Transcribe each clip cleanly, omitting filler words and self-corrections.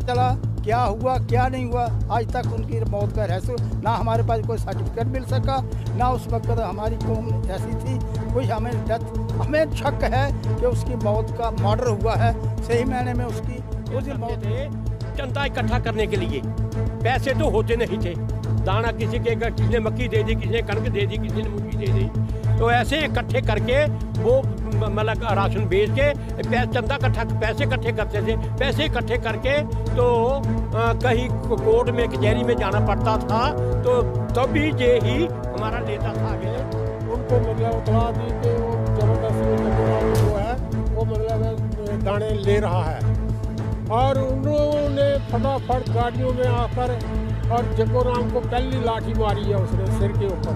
चला, क्या हुआ क्या नहीं हुआ, आज तक उनकी मौत का रहस्य ना हमारे पास कोई सर्टिफिकेट मिल सका, ना उस वक्त हमारी कौम ऐसी थी कोई हमें शक है कि उसकी मौत का मर्डर हुआ है। सही मायने में उसकी उस मौत थे चंदा इकट्ठा करने के लिए, पैसे तो होते नहीं थे। दाना किसी ने मक्की दे दी, किसी ने कणक दे दी, किसी ने मूंगी दे दी, तो ऐसे इकट्ठे करके वो मतलब राशन बेच के चंदा इकट्ठा पैसे इकट्ठे करते थे। पैसे इकट्ठे करके तो कहीं कोर्ट में कचहरी में जाना पड़ता था, तो तभी ये ही हमारा नेता था आगे उनको मतलब उतरा दी कि वो जबरदस्ती जो है वो मतलब दाने ले रहा है, और उन्होंने फटाफट गाड़ियों में आकर और जग्गू राम को पहली लाठी मारी है उसने सिर के ऊपर,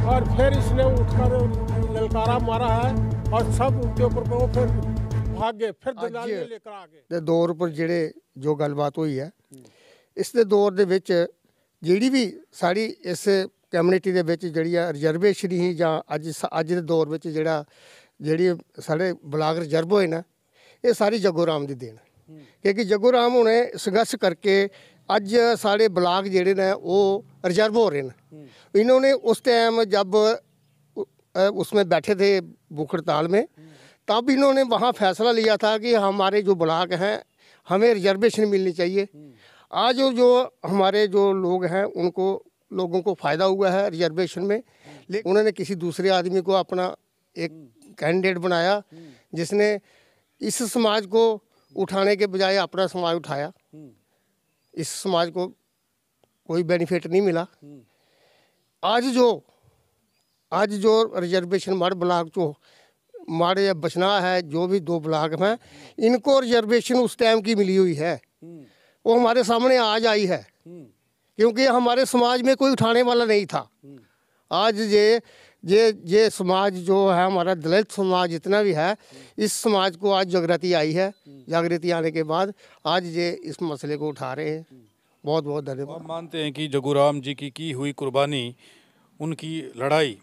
और फिर इसने उठकर ललकारा मारा है और सब उनके ऊपर वो फिर भाग गए, फिर दलाल लेकर आ गए। ਦੇ ਦੌਰ ਪਰ ਜਿਹੜੇ ਜੋ ਗੱਲਬਾਤ ਹੋਈ ਹੈ, ਇਸ ਦੇ ਦੌਰ ਦੇ ਵਿੱਚ ਜਿਹੜੀ ਵੀ ਸਾਡੀ ਇਸ ਕਮਿਊਨਿਟੀ ਦੇ ਵਿੱਚ ਜਿਹੜੀ ਆ ਰਿਜ਼ਰਵੇਸ਼ਨ ਹੀ ਜਾਂ ਅੱਜ ਦੇ ਦੌਰ ਵਿੱਚ ਜਿਹੜੀ ਸਾਡੇ ਬਲਾਕ ਰਿਜ਼ਰਵ ਹੋਏ ਨਾ, ਇਹ ਸਾਰੀ ਜੱਗੂ ਰਾਮ ਦੀ ਦੇਣ, ਕਿਉਂਕਿ ਜੱਗੂ ਰਾਮ ਹੁਣੇ ਸੰਘਰਸ਼ ਕਰਕੇ ਅੱਜ सारे ब्लाक ਜਿਹੜੇ ਨੇ वो रिजर्व हो रहे हैं। इन्होंने उस टाइम जब उसमें बैठे थे भूख हड़ताल में, तब इन्होंने वहाँ फैसला लिया था कि हमारे जो ब्लाक हैं हमें रिजर्वेशन मिलनी चाहिए। आज जो हमारे जो लोग हैं उनको लोगों को फ़ायदा हुआ है रिजर्वेशन में, लेकिन उन्होंने किसी दूसरे आदमी को अपना एक कैंडिडेट बनाया जिसने इस समाज को उठाने के बजाय अपना समाज उठाया। इस समाज को कोई बेनिफिट नहीं मिला। आज जो रिजर्वेशन माड़ ब्लाक जो माड़ या बचना है, जो भी 2 ब्लाक हैं, इनको रिजर्वेशन उस टाइम की मिली हुई है, वो हमारे सामने आज आई है, क्योंकि हमारे समाज में कोई उठाने वाला नहीं था। आज ये समाज जो है हमारा दलित समाज जितना भी है, इस समाज को आज जागृति आई है। जागृति आने के बाद आज ये इस मसले को उठा रहे हैं। बहुत बहुत धन्यवाद। हम मानते हैं कि जग्गू राम जी की हुई कुर्बानी, उनकी लड़ाई,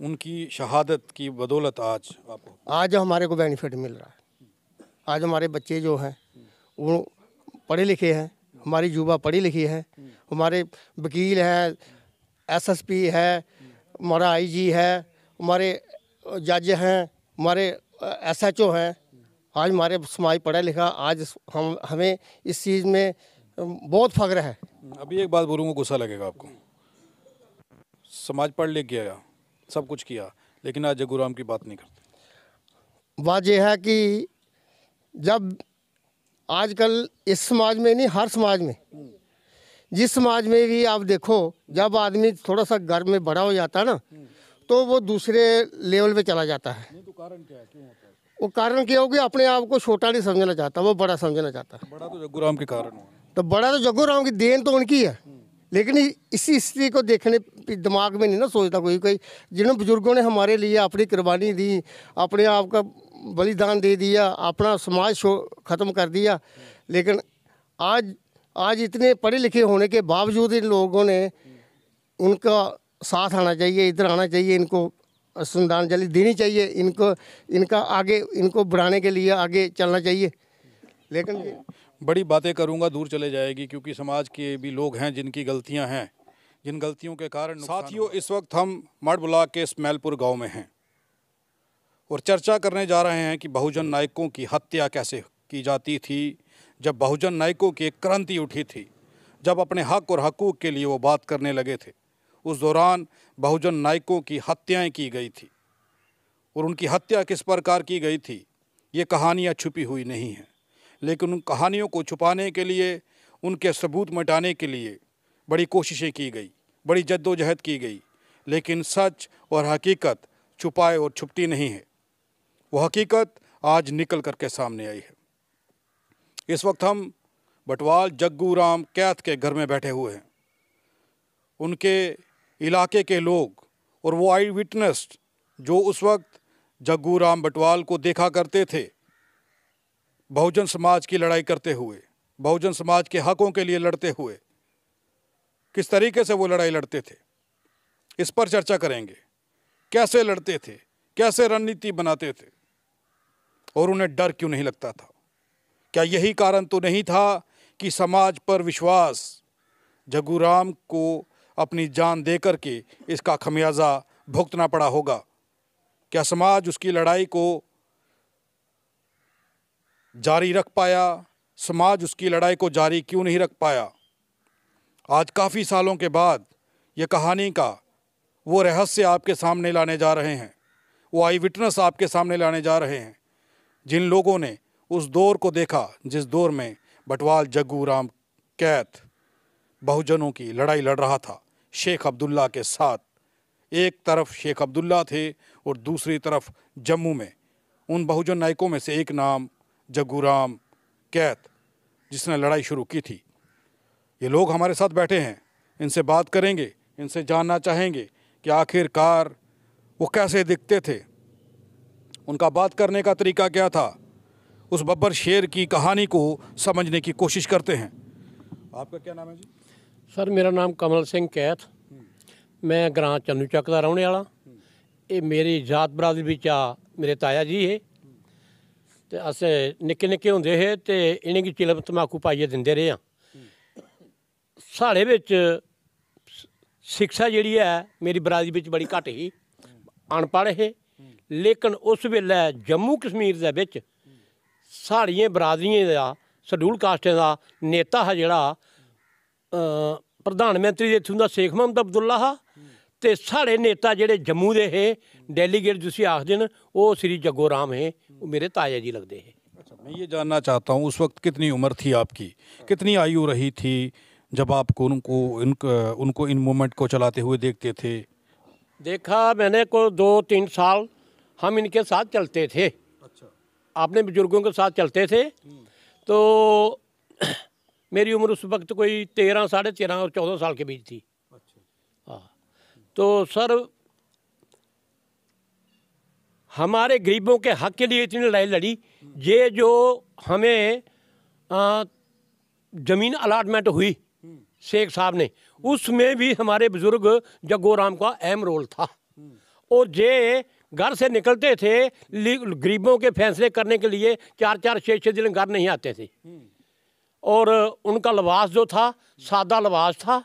उनकी शहादत की बदौलत आज हमारे को बेनिफिट मिल रहा है। आज हमारे बच्चे जो हैं वो पढ़े लिखे हैं, हमारी युवा पढ़ी लिखी है, हमारे वकील हैं, SSP है, हमारा IG है, हमारे जज हैं, हमारे SHO हैं। आज हमारे समाज पढ़ा लिखा, आज हमें इस चीज़ में बहुत फख्र है। अभी एक बात बोलूँगा, गुस्सा लगेगा आपको। समाज पढ़ लिख गया, सब कुछ किया, लेकिन आज जग्गू राम की बात नहीं करते। बात यह है कि जब आजकल इस समाज में नहीं, हर समाज में, जिस समाज में भी आप देखो, जब आदमी थोड़ा सा घर में बड़ा हो जाता है ना, तो वो दूसरे लेवल पे चला जाता है। नहीं तो कारण क्या है, क्यों होता है? वो कारण क्या हो कि अपने आप को छोटा नहीं समझना चाहता, वो बड़ा समझना चाहता है। बड़ा तो जग्गू राम के कारण हुआ। तो बड़ा तो जग्गू राम की देन तो उनकी है, लेकिन इसी हिस्ट्री को देखने दिमाग में नहीं ना सोचता कोई जिन बुजुर्गों ने हमारे लिए अपनी कुर्बानी दी, अपने आप का बलिदान दे दिया, अपना समाज ख़त्म कर दिया, लेकिन आज इतने पढ़े लिखे होने के बावजूद इन लोगों ने उनका साथ आना चाहिए, इधर आना चाहिए, इनको श्रद्धांजलि देनी चाहिए, इनका आगे इनको बढ़ाने के लिए आगे चलना चाहिए। लेकिन बड़ी बातें करूंगा दूर चले जाएगी, क्योंकि समाज के भी लोग हैं जिनकी गलतियां हैं, जिन गलतियों के कारण। साथियों, इस वक्त हम मड ब्लॉक के स्मैलपुर गांव में हैं और चर्चा करने जा रहे हैं कि बहुजन नायकों की हत्या कैसे की जाती थी। जब बहुजन नायकों की एक क्रांति उठी थी, जब अपने हक और हकूक़ के लिए वो बात करने लगे थे, उस दौरान बहुजन नायकों की हत्याएं की गई थी। और उनकी हत्या किस प्रकार की गई थी, ये कहानियाँ छुपी हुई नहीं हैं, लेकिन उन कहानियों को छुपाने के लिए, उनके सबूत मिटाने के लिए बड़ी कोशिशें की गई, बड़ी जद्दोजहद की गई, लेकिन सच और हकीकत छुपाए और छुपती नहीं है। वो हकीकत आज निकल करके सामने आई है। इस वक्त हम बटवाल जग्गू राम कैथ के घर में बैठे हुए हैं। उनके इलाके के लोग और वो आई विटनेस जो उस वक्त जग्गू राम बटवाल को देखा करते थे बहुजन समाज की लड़ाई करते हुए, बहुजन समाज के हकों के लिए लड़ते हुए, किस तरीके से वो लड़ाई लड़ते थे, इस पर चर्चा करेंगे। कैसे लड़ते थे, कैसे रणनीति बनाते थे और उन्हें डर क्यों नहीं लगता था। क्या यही कारण तो नहीं था कि समाज पर विश्वास जग्गू राम को अपनी जान दे कर के इसका खमियाजा भुगतना पड़ा होगा। क्या समाज उसकी लड़ाई को जारी रख पाया? समाज उसकी लड़ाई को जारी क्यों नहीं रख पाया? आज काफ़ी सालों के बाद ये कहानी का वो रहस्य आपके सामने लाने जा रहे हैं, वो आई विटनेस आपके सामने लाने जा रहे हैं, जिन लोगों ने उस दौर को देखा जिस दौर में बटवाल जग्गू राम कैथ बहुजनों की लड़ाई लड़ रहा था शेख अब्दुल्ला के साथ। एक तरफ शेख अब्दुल्ला थे और दूसरी तरफ जम्मू में उन बहुजन नायकों में से एक नाम जग्गू राम कैथ, जिसने लड़ाई शुरू की थी। ये लोग हमारे साथ बैठे हैं, इनसे बात करेंगे, इनसे जानना चाहेंगे कि आखिरकार वो कैसे दिखते थे, उनका बात करने का तरीका क्या था। उस बब्बर शेर की कहानी को समझने की कोशिश करते हैं। आपका क्या नाम है जी? सर मेरा नाम कमल सिंह कैथ, मैं ग्रां चन्नू चक का रहने वाला। ये मेरी जात बरादरी विच आ मेरे ताया जी है। तो अस निक्के निक्के होंदे हे ते इन्हें की चिलम तम्बाकू पाइए दिंदे रहे हैं। साढ़े विच शिक्षा जिहड़ी है मेरी बरादरी विच बड़ी घट ही, अनपढ़ है। लेकिन उस वेले जम्मू कश्मीर दे विच साड़ियां बरादरियां दा शेड्यूल कास्टें का नेता हा जिहड़ा प्रधानमंत्री इत्थों दा शेख मोहम्मद अब्दुल्ला हा। ते साढ़े नेता जिहड़े जम्मू दे हे डेलीगेट जिसी आखदे न, वो श्री जग्गू राम है, वो मेरे ताया जी लगते हैं। अच्छा, मैं ये जानना चाहता हूँ उस वक्त कितनी उम्र थी आपकी, कितनी आयु रही थी जब आपको उनको इन मूवमेंट को चलाते हुए देखते थे? देखा मैंने को 2-3 साल हम इनके साथ चलते थे। अच्छा, अपने बुजुर्गों के साथ चलते थे। तो मेरी उम्र उस वक्त कोई 13, 13.5 और 14 साल के बीच थी। हाँ, तो सर हमारे गरीबों के हक के लिए इतनी लड़ाई लड़ी। ये जो हमें ज़मीन अलाटमेंट हुई शेख साहब ने, उसमें भी हमारे बुज़ुर्ग जग्गू राम का अहम रोल था। और ये घर से निकलते थे गरीबों के फैसले करने के लिए, 4-4, 6-6 दिन घर नहीं आते थे। और उनका लिबास जो था सादा लिबास था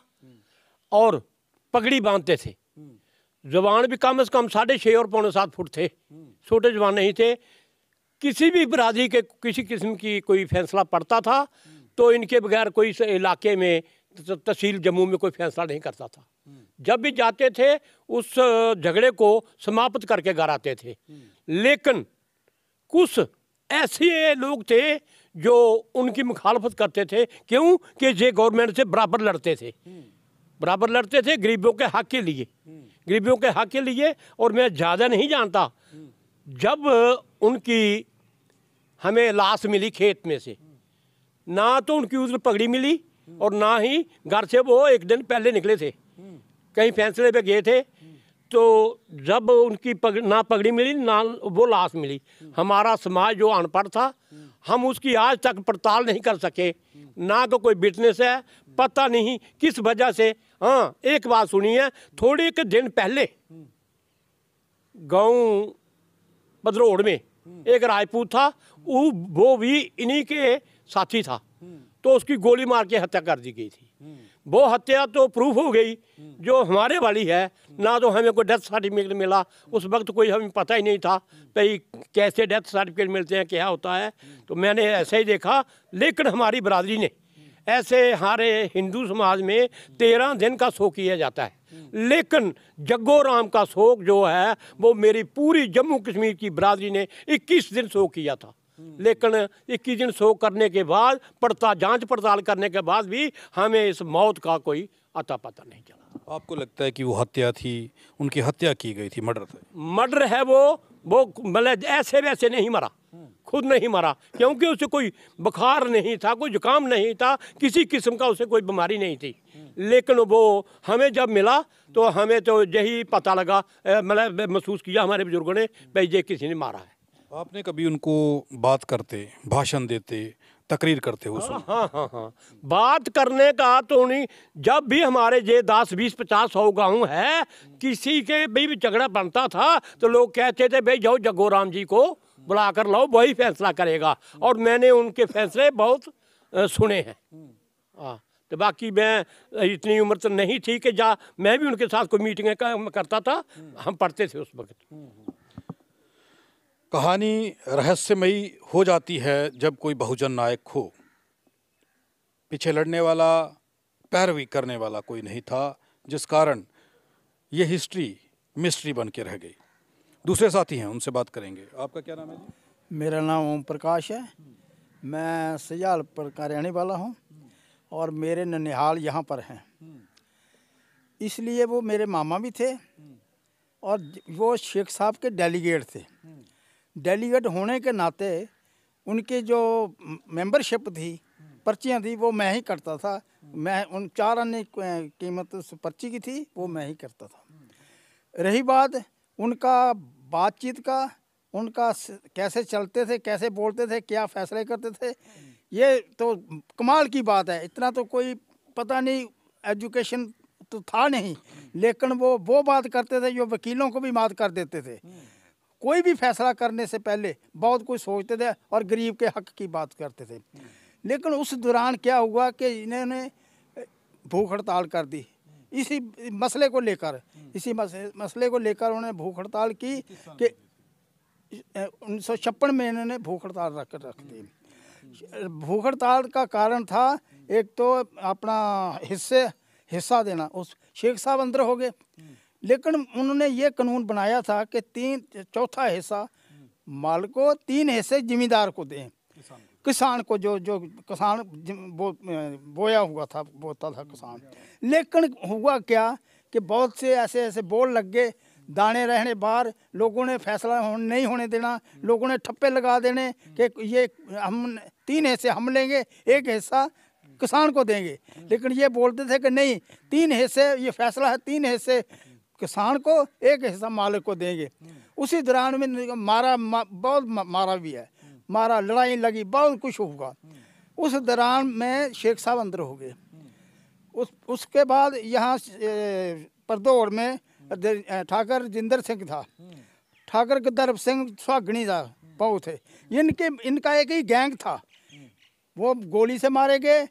और पगड़ी बांधते थे। जवान भी कम से कम 6.5 और 6.25 फुट थे, छोटे जवान नहीं थे। किसी भी बरादरी के किसी किस्म की कोई फैसला पड़ता था तो इनके बगैर कोई इस इलाके में तहसील जम्मू में कोई फैसला नहीं करता था। जब भी जाते थे उस झगड़े को समाप्त करके घर आते थे। लेकिन कुछ ऐसे लोग थे जो उनकी मुखालफत करते थे। क्यों कि ये गवर्नमेंट से बराबर लड़ते थे, बराबर लड़ते थे गरीबों के हक के लिए, गरीबों के हक के लिए। और मैं ज़्यादा नहीं जानता, जब उनकी हमें लाश मिली खेत में से, ना तो उनकी उधर पगड़ी मिली और ना ही घर से वो एक दिन पहले निकले थे, कहीं फैसले पे गए थे। तो जब उनकी ना पगड़ी मिली ना वो लाश मिली, हमारा समाज जो अनपढ़ था हम उसकी आज तक पड़ताल नहीं कर सके, ना तो कोई विटनेस है, पता नहीं किस वजह से। हाँ, एक बात सुनी है, थोड़े के दिन पहले गाँव बदरोड़ में एक राजपूत था, वो भी इन्हीं के साथी था। तो उसकी गोली मार के हत्या कर दी गई थी। वो हत्या तो प्रूफ हो गई जो हमारे वाली है, ना तो हमें कोई डेथ सर्टिफिकेट मिला। उस वक्त कोई हमें पता ही नहीं था भाई कैसे डेथ सर्टिफिकेट मिलते हैं, क्या होता है। तो मैंने ऐसे ही देखा। लेकिन हमारी बरादरी ने ऐसे हमारे हिंदू समाज में 13 दिन का शोक किया जाता है। लेकिन जग्गू राम का शोक जो है वो मेरी पूरी जम्मू कश्मीर की बरादरी ने 21 दिन शोक किया था। लेकिन 21 दिन शोक करने के बाद जांच पड़ताल करने के बाद भी हमें इस मौत का कोई अता पता नहीं चला। आपको लगता है कि वो हत्या थी, उनकी हत्या की गई थी, मर्डर था? मर्डर है वो मतलब ऐसे वैसे नहीं मरा, खुद नहीं मरा। क्योंकि उसे कोई बुखार नहीं था, कोई जुकाम नहीं था, किसी किस्म का उसे कोई बीमारी नहीं थी। लेकिन वो हमें जब मिला तो हमें तो यही पता लगा, मतलब महसूस किया हमारे बुजुर्गों ने भाई ये किसी ने मारा है। आपने कभी उनको बात करते, भाषण देते, तकरीर करते हो? हाँ, बात करने का तो नहीं। जब भी हमारे ये 10, 20, 50, 100 गाँव है, किसी के भी झगड़ा बनता था तो लोग कहते थे भाई जाओ जग्गू राम जी को बुला कर लाओ, वही फैसला करेगा। और मैंने उनके फैसले बहुत सुने हैं। हाँ, तो बाकी मैं इतनी उम्र तो नहीं थी कि जा मैं भी उनके साथ कोई मीटिंगें करता था, हम पढ़ते थे उस वक्त। कहानी रहस्यमयी हो जाती है जब कोई बहुजन नायक हो। पीछे लड़ने वाला, पैरवी करने वाला कोई नहीं था, जिस कारण ये हिस्ट्री मिस्ट्री बन के रह गई। दूसरे साथी हैं, उनसे बात करेंगे। आपका क्या नाम है जी? मेरा नाम ओम प्रकाश है। मैं सजालपुर का रहने वाला हूँ और मेरे ननिहाल यहाँ पर हैं। इसलिए वो मेरे मामा भी थे और वो शेख साहब के डेलीगेट थे। डेलीगेट होने के नाते उनके जो मेंबरशिप थी, पर्चियाँ थी, वो मैं ही करता था। मैं उन 4 अन्य कीमत उस पर्ची की थी, वो मैं ही करता था। रही बात उनका बातचीत का, उनका कैसे चलते थे, कैसे बोलते थे, क्या फैसले करते थे, ये तो कमाल की बात है। इतना तो कोई पता नहीं, एजुकेशन तो था नहीं, लेकिन वो बात करते थे जो वकीलों को भी मात कर देते थे। कोई भी फैसला करने से पहले बहुत कुछ सोचते थे और गरीब के हक की बात करते थे। लेकिन उस दौरान क्या हुआ कि इन्होंने भूख हड़ताल कर दी इसी मसले को लेकर। इसी मसले को लेकर उन्होंने भूख हड़ताल की कि 1956 में इन्होंने भूख हड़ताल रख दी। भूख हड़ताल का कारण था एक तो अपना हिस्सा देना। उस शेख साहब अंदर हो गए, लेकिन उन्होंने ये कानून बनाया था कि 3/4 हिस्सा मालिक, 3 हिस्से जिम्मेदार को दें, किसान को, जो किसान बोया हुआ था, बोता था किसान। लेकिन हुआ क्या कि बहुत से ऐसे बोल लग गए, दाने रहने बाहर, लोगों ने फैसला नहीं होने देना, लोगों ने ठप्पे लगा देने कि ये हम 3 हिस्से हम लेंगे, 1 हिस्सा किसान को देंगे। लेकिन ये बोलते थे कि नहीं, 3 हिस्से, ये फैसला है, 3 हिस्से किसान को, 1 हिस्सा मालिक को देंगे। उसी दौरान में बहुत मारा भी है, मारा, लड़ाई लगी, बहुत कुछ हुआ। उस दौरान में शेख साहब अंदर हो गए। उसके बाद यहाँ परदौड़ में ठाकर जिंदर सिंह था, ठाकर गदरब सिंह सुहागणी था, बहुत थे। इनका एक ही गैंग था, वो गोली से मारे गए।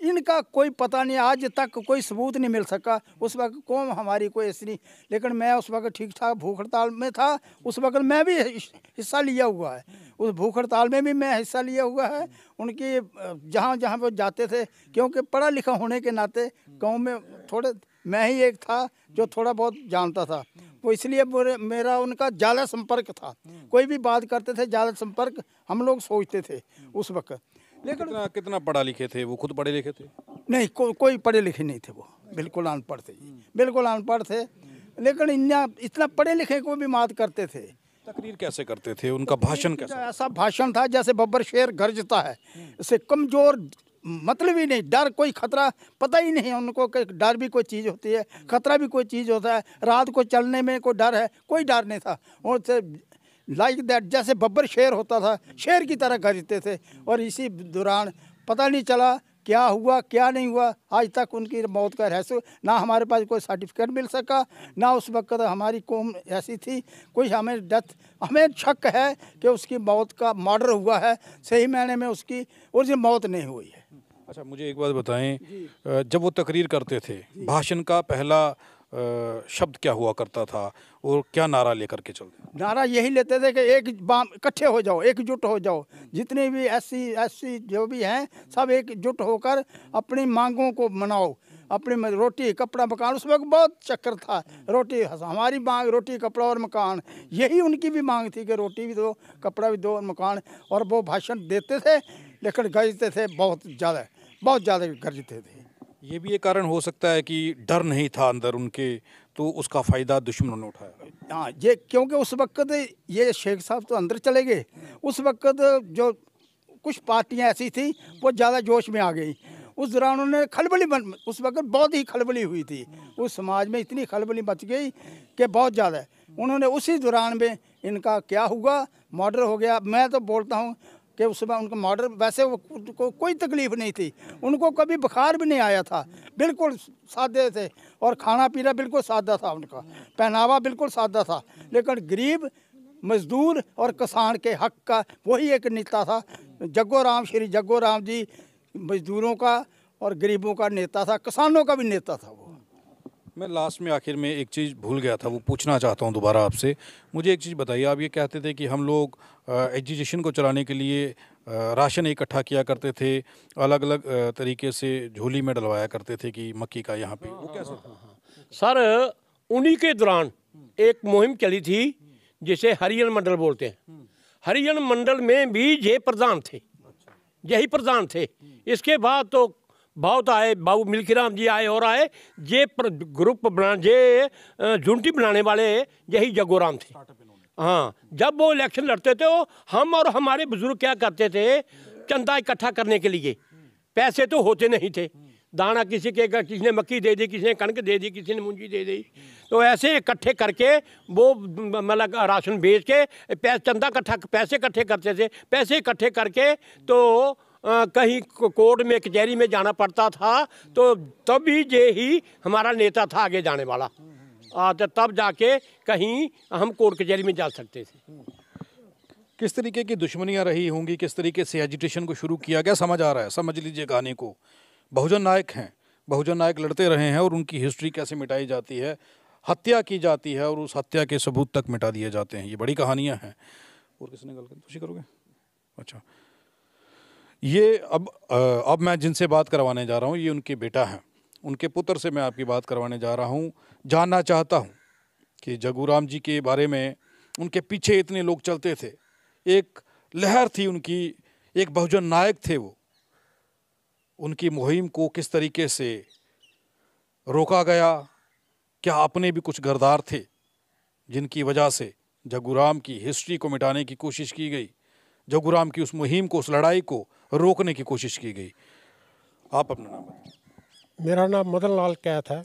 इनका कोई पता नहीं, आज तक कोई सबूत नहीं मिल सका। उस वक्त कौन हमारी कोई ऐसी नहीं, लेकिन मैं उस वक्त ठीक ठाक भूख हड़ताल में था। उस वक्त मैं भी हिस्सा लिया हुआ है, उस भूख हड़ताल में भी मैं हिस्सा लिया हुआ है। उनकी जहाँ जहाँ वो जाते थे, क्योंकि पढ़ा लिखा होने के नाते गांव में थोड़े मैं ही एक था जो थोड़ा बहुत जानता था, वो इसलिए मेरा उनका ज़्यादा संपर्क था। कोई भी बात करते थे, ज़्यादा संपर्क हम लोग सोचते थे उस वक्त। लेकिन कितना पढ़ा लिखे थे वो? खुद पढ़े लिखे थे? नहीं, कोई पढ़े लिखे नहीं थे, वो बिल्कुल अनपढ़ थे, बिल्कुल अनपढ़ थे। लेकिन इतना पढ़े लिखे को भी मात करते थे। तकरीर कैसे करते थे? उनका भाषण कैसा? ऐसा भाषण था जैसे बब्बर शेर गरजता है, इससे कमजोर, मतलब ही नहीं, डर, कोई खतरा पता ही नहीं उनको कि डर भी कोई चीज़ होती है, खतरा भी कोई चीज़ होता है। रात को चलने में कोई डर है? कोई डर नहीं था। उनसे लाइक दैट, जैसे बब्बर शेर होता था, शेर की तरह गरजते थे। और इसी दौरान पता नहीं चला क्या हुआ क्या नहीं हुआ। आज तक उनकी मौत का रहस्य, ना हमारे पास कोई सर्टिफिकेट मिल सका, ना उस वक्त हमारी कौम ऐसी थी कोई हमें शक है कि उसकी मौत का मर्डर हुआ है, सही मायने में उसकी मौत नहीं हुई है। अच्छा, मुझे एक बात बताएं, जब वो तकरीर करते थे, भाषण का पहला शब्द क्या हुआ करता था और क्या नारा लेकर के चलते? नारा यही लेते थे कि इकट्ठे हो जाओ, एकजुट हो जाओ, जितने भी ऐसी जो भी हैं सब एकजुट होकर अपनी मांगों को मनाओ। अपनी रोटी कपड़ा मकान, उस वक्त बहुत चक्कर था, रोटी हमारी मांग, रोटी कपड़ा और मकान, यही उनकी भी मांग थी कि रोटी भी दो, कपड़ा भी दो, मकान। और वो भाषण देते थे, लेकिन गरजते थे बहुत ज़्यादा गरजते थे। ये भी एक कारण हो सकता है कि डर नहीं था अंदर उनके, तो उसका फ़ायदा दुश्मनों ने उठाया। हाँ, ये क्योंकि उस वक्त ये शेख साहब तो अंदर चले गए, उस वक्त जो कुछ पार्टियां ऐसी थी वो ज़्यादा जोश में आ गई। उस दौरान उन्होंने उस वक्त बहुत ही खलबली हुई थी, उस समाज में इतनी खलबली मच गई कि बहुत ज़्यादा। उन्होंने उसी दौरान में इनका क्या हुआ, मर्डर हो गया। मैं तो बोलता हूँ कि उस समय उनका मर्डर, वैसे उनको कोई तकलीफ़ नहीं थी, उनको कभी बुखार भी नहीं आया था, बिल्कुल सादे थे और खाना पीना बिल्कुल सादा था, उनका पहनावा बिल्कुल सादा था। लेकिन गरीब, मजदूर और किसान के हक का वही एक नेता था। श्री जग्गो राम जी मजदूरों का और गरीबों का नेता था, किसानों का भी नेता था वो। मैं लास्ट में आखिर में एक चीज़ भूल गया था, वो पूछना चाहता हूँ दोबारा आपसे। मुझे एक चीज़ बताइए, आप ये कहते थे कि हम लोग एजुकेशन को चलाने के लिए राशन इकट्ठा किया करते थे, अलग अलग तरीके से झोली में डलवाया करते थे कि मक्की का यहाँ पे, वो कैसे था? सर उन्हीं के दौरान एक मुहिम चली थी जिसे हरिजन मंडल बोलते हैं। हरिजन मंडल में भी ये प्रधान थे, यही प्रधान थे। इसके बाद तो बहुत आए, बाबू मिल्खीराम जी आए और आए, ये ग्रुप बना, ये यूनिटी बनाने वाले यही जगोराम थे। हाँ, जब वो इलेक्शन लड़ते थे वो हम और हमारे बुजुर्ग क्या करते थे, चंदा इकट्ठा करने के लिए, पैसे तो होते नहीं थे, दाना किसी ने मक्की दे दी, किसी ने कणक दे दी, किसी ने मूंजी दे दी, तो ऐसे इकट्ठे करके वो मतलब राशन बेच के पैसे इकट्ठे करते थे। पैसे इकट्ठे करके तो कहीं कोर्ट में कचहरी में जाना पड़ता था, तो तभी ये ही हमारा नेता था आगे जाने वाला, तो तब जाके कहीं हम कोर्ट कचहरी में जा सकते थे। किस तरीके की दुश्मनियां रही होंगी, किस तरीके से एजिटेशन को शुरू किया गया, समझ आ रहा है? समझ लीजिए कहानी को। बहुजन नायक हैं, बहुजन नायक लड़ते रहे हैं और उनकी हिस्ट्री कैसे मिटाई जाती है, हत्या की जाती है और उस हत्या के सबूत तक मिटा दिए जाते हैं, ये बड़ी कहानियां हैं। और किसने गल कर खुशी करोगे? अच्छा, ये अब मैं जिनसे बात करवाने जा रहा हूँ ये उनके बेटा हैं, उनके पुत्र से मैं आपकी बात करवाने जा रहा हूँ। जानना चाहता हूँ कि जगूराम जी के बारे में, उनके पीछे इतने लोग चलते थे, एक लहर थी उनकी, एक बहुजन नायक थे वो, उनकी मुहिम को किस तरीके से रोका गया? क्या अपने भी कुछ गरदार थे जिनकी वजह से जगूराम की हिस्ट्री को मिटाने की कोशिश की गई, जगूराम की उस मुहिम को, उस लड़ाई को रोकने की कोशिश की गई? आप अपना नाम बताइए। मेरा नाम मदन लाल कैथ है,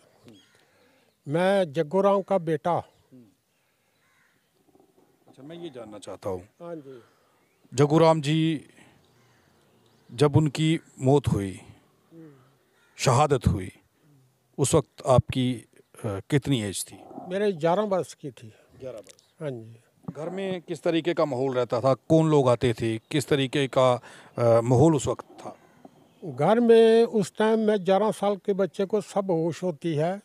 मैं जग्गूराम का बेटा। अच्छा, मैं ये जानना चाहता हूँ, हाँ जी, जगूराम जी जब उनकी मौत हुई, शहादत हुई, उस वक्त आपकी कितनी एज थी? मेरे 11 वर्ष की थी। 11 वर्ष। हाँ जी। घर में किस तरीके का माहौल रहता था, कौन लोग आते थे, किस तरीके का माहौल उस वक्त था? घर में उस टाइम में 11 साल के बच्चे को सब होश होती है,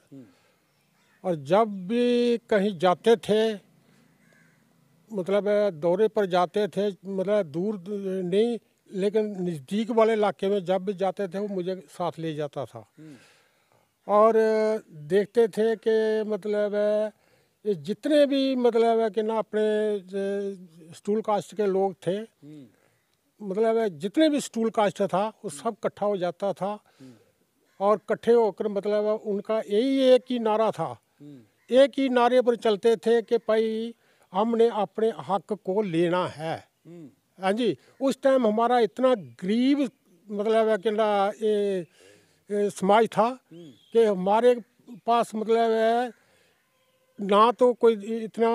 और जब भी कहीं जाते थे, मतलब दौरे पर जाते थे, मतलब दूर नहीं लेकिन नज़दीक वाले इलाके में जब भी जाते थे वो मुझे साथ ले जाता था। और देखते थे कि मतलब ये जितने भी मतलब है कि ना अपने स्टूल कास्ट के लोग थे, मतलब जितने भी स्टूल कास्ट था वो सब इकट्ठा हो जाता था, और इकट्ठे होकर मतलब उनका यही एक ही नारा था, एक ही नारे पर चलते थे कि भाई हमने अपने हक को लेना है। हाँ जी, उस टाइम हमारा इतना गरीब मतलब है कि ना ये समाज था कि हमारे पास मतलब है ना तो कोई इतना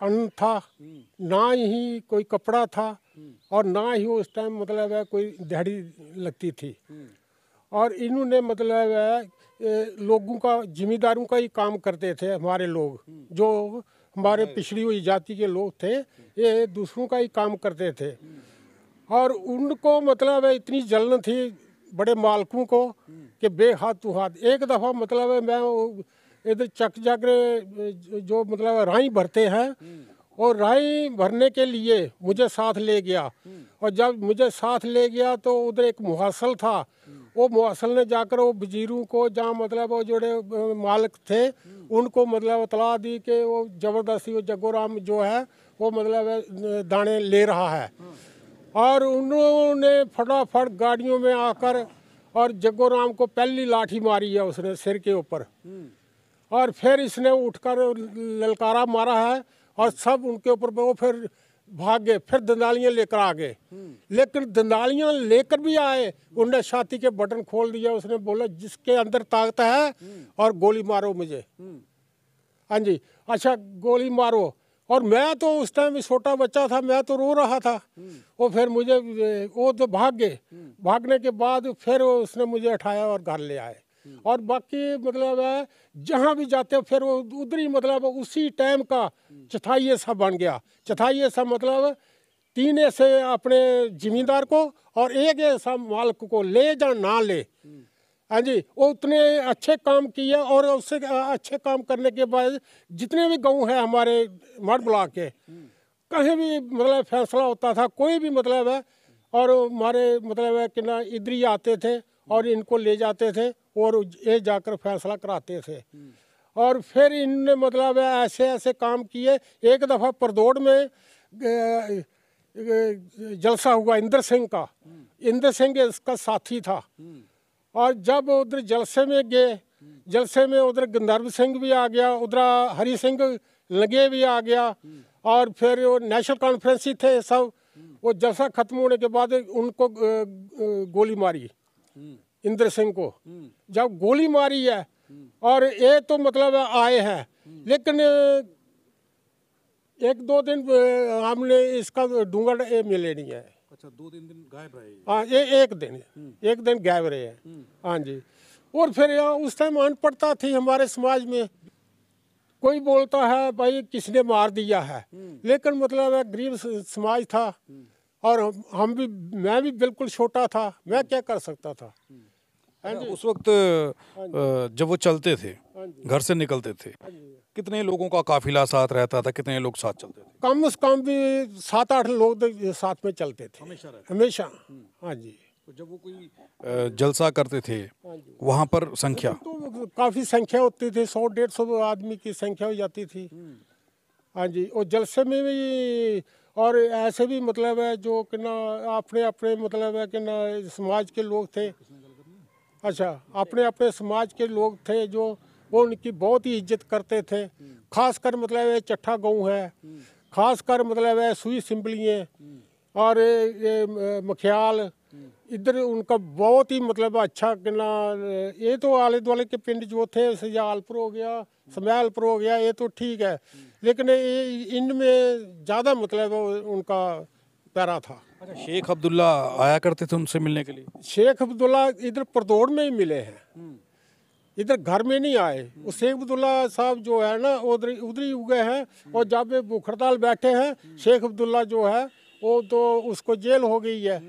अन्न था, ना ही कोई कपड़ा था, और ना ही उस टाइम मतलब है कोई दिहाड़ी लगती थी। और इन्होंने मतलब है लोगों का, जिम्मेदारों का ही काम करते थे। हमारे लोग जो हमारे पिछड़ी हुई जाति के लोग थे, ये दूसरों का ही काम करते थे, और उनको मतलब है इतनी जलन थी बड़े मालकों को कि बेहाथ तू हाथ। एक दफ़ा मतलब है मैं इधर चक जाकर जो मतलब राही भरते हैं, और राही भरने के लिए मुझे साथ ले गया, और जब मुझे साथ ले गया तो उधर एक मुहासल था, वो मुहासल ने जाकर वो वजीरों को, जहाँ मतलब वो जोड़े मालिक थे उनको मतलब इतला दी कि वो ज़बरदस्ती वो जग्गूराम जो है वो मतलब दाने ले रहा है। और उन्होंने फटाफट गाड़ियों में आकर और जग्गूराम को पहली लाठी मारी है उसने सिर के ऊपर, और फिर इसने उठकर ललकारा मारा है, और सब उनके ऊपर वो फिर भाग गए। फिर दंदालियाँ लेकर आ गए, लेकिन दंदालियाँ लेकर भी आए, उनने छाती के बटन खोल दिया। उसने बोला जिसके अंदर ताकत है और गोली मारो मुझे। हाँ जी, अच्छा गोली मारो। और मैं तो उस टाइम छोटा बच्चा था, मैं तो रो रहा था। वो फिर मुझे वो तो भाग गए, भागने के बाद फिर उसने मुझे उठाया और घर ले आए। और बाकी मतलब है जहाँ भी जाते फिर वो उधर ही मतलब उसी टाइम का चौथाई ऐसा बन गया। चौथाई ऐसा मतलब 3 ऐसे अपने जिम्मेदार को और 1 ऐसा मालिक को ले या ना ले। हाँ जी, वो उतने अच्छे काम किए और उससे अच्छे काम करने के बाद जितने भी गांव हैं हमारे मड ब्लॉक के, कहीं भी मतलब फैसला होता था, कोई भी मतलब है, और हमारे मतलब है कि ना इधर ही आते थे और इनको ले जाते थे और ये जाकर फैसला कराते थे। और फिर इनने मतलब है ऐसे ऐसे काम किए। एक दफ़ा परदोड़ में जलसा हुआ इंद्र सिंह का, इंद्र सिंह इसका साथी था। और जब उधर जलसे में गए, जलसे में उधर गंधर्व सिंह भी आ गया, उधर हरि सिंह लगे भी आ गया, और फिर वो नेशनल कॉन्फ्रेंस ही थे सब। वो जलसा खत्म होने के बाद उनको गोली मारी, इंद्र सिंह को। जब गोली मारी है और ये तो मतलब आए हैं, लेकिन 1-2 दिन हमने इसका डूंगा मिले नहीं है। अच्छा, 2-3 दिन गायब रहे। हाँ, ये एक दिन गायब रहे हैं। हाँ जी। और फिर उस टाइम अनपढ़ता थी हमारे समाज में। कोई बोलता है भाई किसने मार दिया है, लेकिन मतलब है गरीब समाज था और हम भी, मैं भी बिल्कुल छोटा था, मैं क्या कर सकता था। उस वक्त जब वो चलते थे, घर से निकलते थे, कितने लोगों का काफिला साथ रहता था, कितने लोग साथ चलते थे? कम से कम भी 7-8 लोग साथ में चलते थे हमेशा। हाँ जी। तो जब वो कोई जलसा करते थे वहाँ पर संख्या तो काफ़ी संख्या होती थी, 100-150 आदमी की संख्या हो जाती थी। हाँ जी। और जलसे में भी और ऐसे भी मतलब है जो कि ना अपने अपने मतलब है कि ना समाज के लोग थे। अच्छा, अपने अपने समाज के लोग थे जो वो उनकी बहुत ही इज्जत करते थे। खासकर मतलब है चट्ठा गाँव है, खासकर मतलब है सुई सिंबली है और ये मखियाल, इधर उनका बहुत ही मतलब अच्छा कि ना, ये तो आले दुआले के पिंड जो थे, सजालपुर हो गया, समैलपुर हो गया, ये तो ठीक है, लेकिन इनमें ज़्यादा मतलब उनका प्यारा था। अच्छा, शेख अब्दुल्ला आया करते थे उनसे मिलने के लिए? शेख अब्दुल्ला इधर परदोड़ में ही मिले हैं, इधर घर में नहीं आए। वो शेख अब्दुल्ला साहब जो है ना उधर ही उगे हैं, और जब वे बुखरताल बैठे हैं, शेख अब्दुल्ला जो है वो तो उसको जेल हो गई है।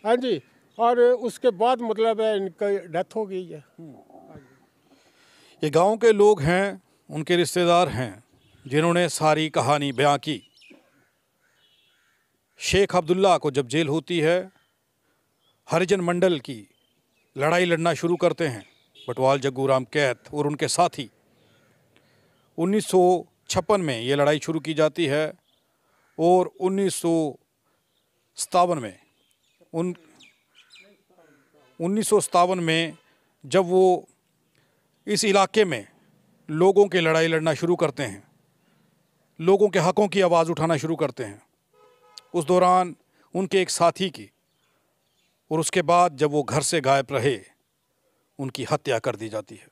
हाँ जी। और उसके बाद मतलब है इनकी डेथ हो गई है। ये गांव के लोग हैं, उनके रिश्तेदार हैं जिन्होंने सारी कहानी बयां की। शेख अब्दुल्ला को जब जेल होती है, हरिजन मंडल की लड़ाई लड़ना शुरू करते हैं बटवाल जग्गू राम कैत और उनके साथी। 1956 में ये लड़ाई शुरू की जाती है और 1957 में जब वो इस इलाके में लोगों के लड़ाई लड़ना शुरू करते हैं, लोगों के हकों की आवाज़ उठाना शुरू करते हैं, उस दौरान उनके एक साथी की और उसके बाद जब वो घर से गायब रहे, उनकी हत्या कर दी जाती है।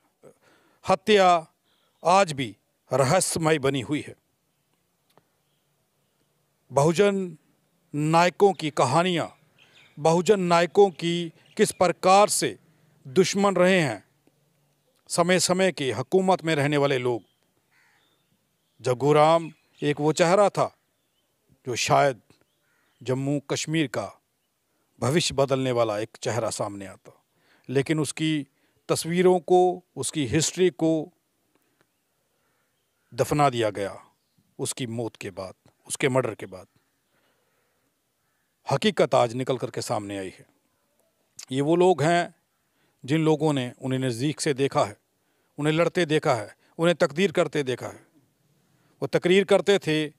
हत्या आज भी रहस्यमय बनी हुई है। बहुजन नायकों की कहानियाँ, बहुजन नायकों की किस प्रकार से दुश्मन रहे हैं समय समय के हुकूमत में रहने वाले लोग। जग्गू राम एक वो चेहरा था जो शायद जम्मू कश्मीर का भविष्य बदलने वाला एक चेहरा सामने आता, लेकिन उसकी तस्वीरों को, उसकी हिस्ट्री को दफना दिया गया उसकी मौत के बाद, उसके मर्डर के बाद। हकीकत आज निकल करके सामने आई है। ये वो लोग हैं जिन लोगों ने उन्हें नज़दीक से देखा है, उन्हें लड़ते देखा है, उन्हें तकदीर करते देखा है। वो तकरीर करते थे, ये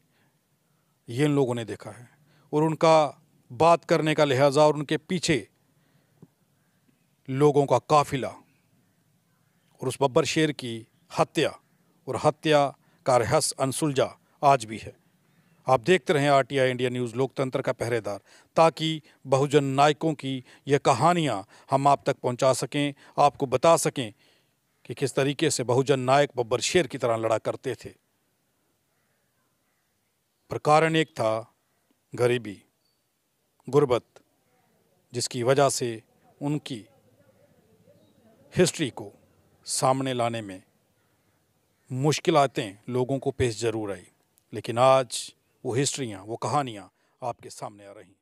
इन लोगों ने देखा है, और उनका बात करने का लिहाजा और उनके पीछे लोगों का काफिला और उस बब्बर शेर की हत्या और हत्या का रहस्य अनसुलझा आज भी है। आप देखते रहें RTI इंडिया न्यूज़, लोकतंत्र का पहरेदार, ताकि बहुजन नायकों की ये कहानियाँ हम आप तक पहुँचा सकें, आपको बता सकें कि किस तरीके से बहुजन नायक बब्बर शेर की तरह लड़ा करते थे। पर कारण एक था गरीबी, गुर्बत, जिसकी वजह से उनकी हिस्ट्री को सामने लाने में मुश्किलातें लोगों को पेश ज़रूर आई, लेकिन आज वो हिस्ट्रियाँ, वो कहानियाँ आपके सामने आ रही।